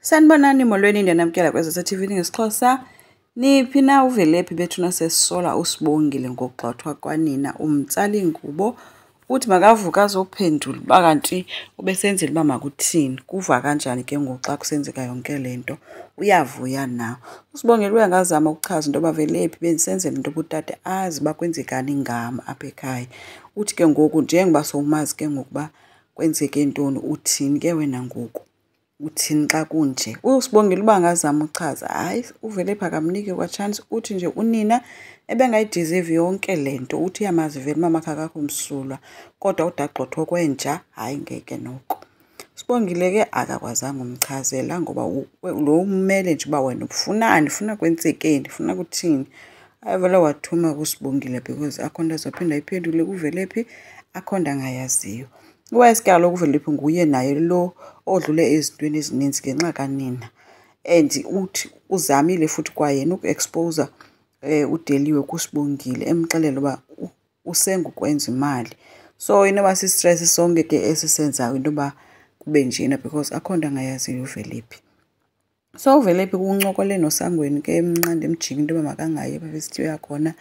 Sanibonani molweni ndiyanamkela kwezo-TV ngesiXhosa. Niphi na uVelephi bethuna sesisola usibongile ngokugxothwa kwanina umtsali-ngubo uthi makavuka azophendula uba kanti ubesenzela uba makuthini. Kuva kanjani ke ngoku xa kusenzeka yonke le nto? Uyavuya na? Usibongile uyangazama ukuchaza into yoba Velephi bendisenzela into yoba utata azi uba kwenzekani ngam apha ekhaya. Uthi ke ngoku njengoba sowumazi ke ngoku uba kwenzeke ntoni, uthini ke wena ngoku? Uthini xa kunje? Usibongile uba angazama uchaza. Hayi, uVelephi akamniki kwa-chance. Uthi nje unina ebengayidizivi yonke le nto. Uthi uyamazi vele umamakhe akakho msulwa, kodwa ude agxothwe kwenja, hayi ngeke noko. Sibongile ke akakwazanga umchazela ngoba lo ummele nje uba wena ufunani, ufuna kwenzekeni, ufuna kuthini. Ayivele wathuma kuSibongile because akho nto azophinda ayiphendule kuVelephi, akho nto angayaziyo. Iwesi kaloku uVelephi nguye naye lo odlule ezintweni ezininzi ngenxa kanina, and uthi uzamile futhi kwayena uku-expose uDeliwe kuSibongile emxelela uba usengukwenza imali. So inoba si-stress sonke ke esisenzayo into yoba kube njena because akho nto angayaziyo uVelephi. So uVelephi kuncokole noSangweni ke emnqanda emjika into yoba makangayi apha besityiwa khona,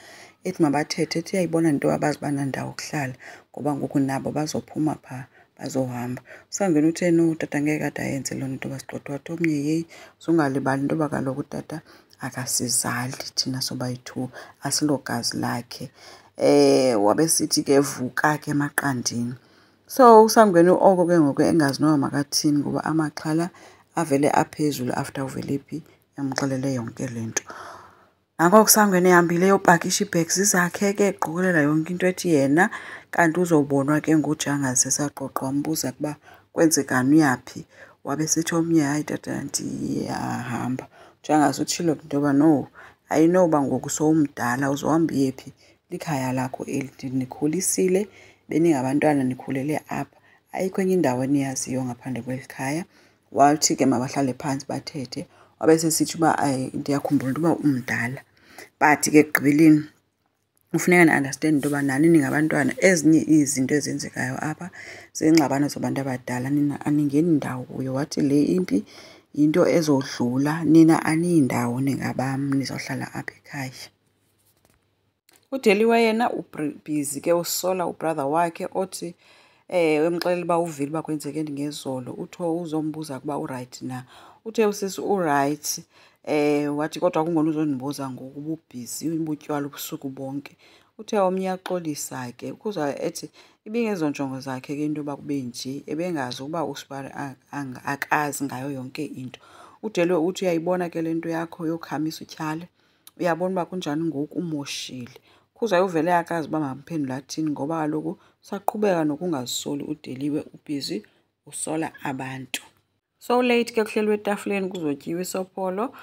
ethi mabathethe, ethi uyayibona into yoba bazi banandawo ukuhlala ngoba ngoku nabo bazophuma phaa bazohamba. uSangweni uthe no, utata ngeke kade ayenze loo nto yoba sigxothwa. Omnye yeyi zungalibali into yoba kaloku utata akasizali thina sobayi-2, asilogazi lakhe. Wabesithi ke vuka ke emaqandini. So uSangweni oko ke ngoku engazi noba makathini ngoba amaxhala avele aphezulu after uVelephi emxelele yonke le nto. Nangoku uSangweni ehambile eyopakisha ii-bags zakhe ke eqokolela yonke into, ethi yena kanti uzobonwa ke nguJangazi esaqoqwa. Wambuza ukuba kwenzekani, uyaphi. Wabesithi omnye hayi tata ndiyahamba. uJangazi utshilo into yoba no, ayinoba ngoku sowumdala uzohamba uyephi, likhaya lakho eli, nikhulisile, beningabantwana nikhulele apha, ayikho enye indawo eniyaziyo ngaphandle kweli khaya. Wathi ke mabahlale phantsi bathethe. Wabesesithi uba ndiyakhumbula into yoba umdala, but ke ekugqibeleni kufuneka ni-understand into yoba nani ningabantwana. Ezinye izinto ezenzekayo apha ziingxabano zabantu abadala, nina aningeni ndawo kuyo. Wathi le impi yinto ezodlula, nina aniyindawo ningabam, nizawuhlala apha ekhaya. uDeliwe yena ubhizi ke usola ubrother wakhe othi emxelela uba uvile uba kwenzeke ngezolo. Uthi uzombuza ukuba urayithi na. Uthe usisi urayithi. Wathi kodwa kungona uzondibuza ngoku ububhizi ubutywala ubusuku bonke. Uthe omnye yaxolisa ke ukuza ethi ibingezonjongo zakhe ke into yoba kube nje, ebengazi ukuba uSibari akazi ngayo yonke into. uDeliwe uthi uyayibona ke le nto yakho yokhamisa utyhale, uyabona uba kunjani ngoku umoshile. Kuza uvele akazi uba mamphendule athini ngoba kaloku usaqhubeka nokungazisoli uDeliwe, ubhizi usola abantu. So late ke kuhlelwe etafuleni kuzotyiwa isopolo.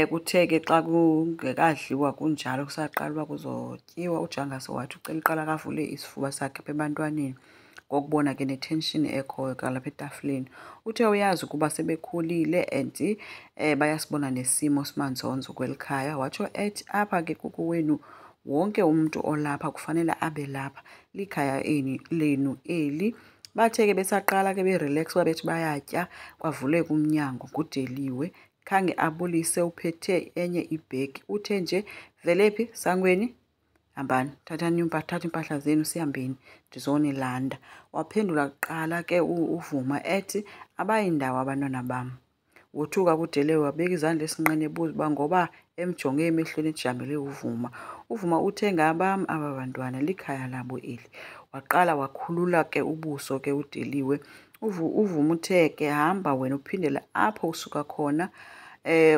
Kuthe ke xa kungekadliwa kunjalo kusaqala uba kuzotyiwa, uJangazi wathi ucela iqala kavule isifuba sakhe apha ebantwaneni ngokubona ke netension ekhoyo kalapha etafuleni. Uthe uyazi ukuba sebekhulile and bayasibona nesimo simanzonzo kweli khaya. Watsho ethi apha ke kukuwenu, wonke umntu olapha kufanele abe lapha, likhaya lenu eli. Bathe ke besaqala ke berelax uba bethi bayatya, kwavuleka umnyango nguDeliwe. Khange abulise uphethe enye ibhegi. Uthe nje Velephi, Sangweni, hambani, thatha iimpahla zenu sihambeni ndizonilanda. Waphendula kuqala ke uVuma ethi abayindawo abantwana bam. Wothuka kuDeliwe wabeka izandla esinqeni ebuza uba ngoba emjonge emehlweni ejamele uVuma. uVuma uthe ngabam aba bantwana, likhaya labo eli. Waqala wakhulula ke ubuso ke uDeliwe. uVuma uthe ke hamba wena uphindele apho usuka khona,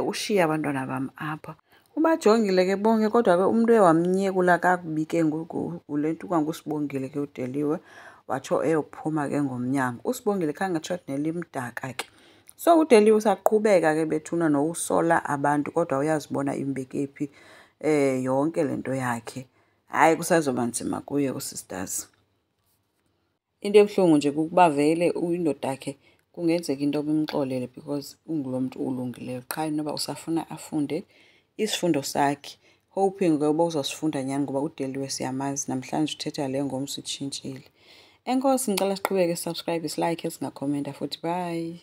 ushiye abantwana bam apha. Ubajongile ke bonke kodwa ke umntu wamnyekula kakubi ke ngoku kule nto kwanguSibongile ke uDeliwe, watsho eyophuma ke ngomnyango. uSibongile khange atsho nelimdaka ke. So uDeliwe usaqhubeka ke bethuna nokusola abantu kodwa uyazibona imbeke phi yonke le nto yakhe. Hayi, kusazoba nzima kuye uSisters. Into ebuhlungu nje kukuba vele indoda yakhe kungenzeka into obimxolele because ungulo mntu ulungileyo, qha inoba usafuna afunde isifundo sakhe, hoping ke uba uzosifunda nyhani ngoba uDeliwe siyamazi namhlanje uthetha le ngomso utshintshile. Enkosi, ngicela siqhubeke, subscribe, silike, singakhomenta futhi. Bye.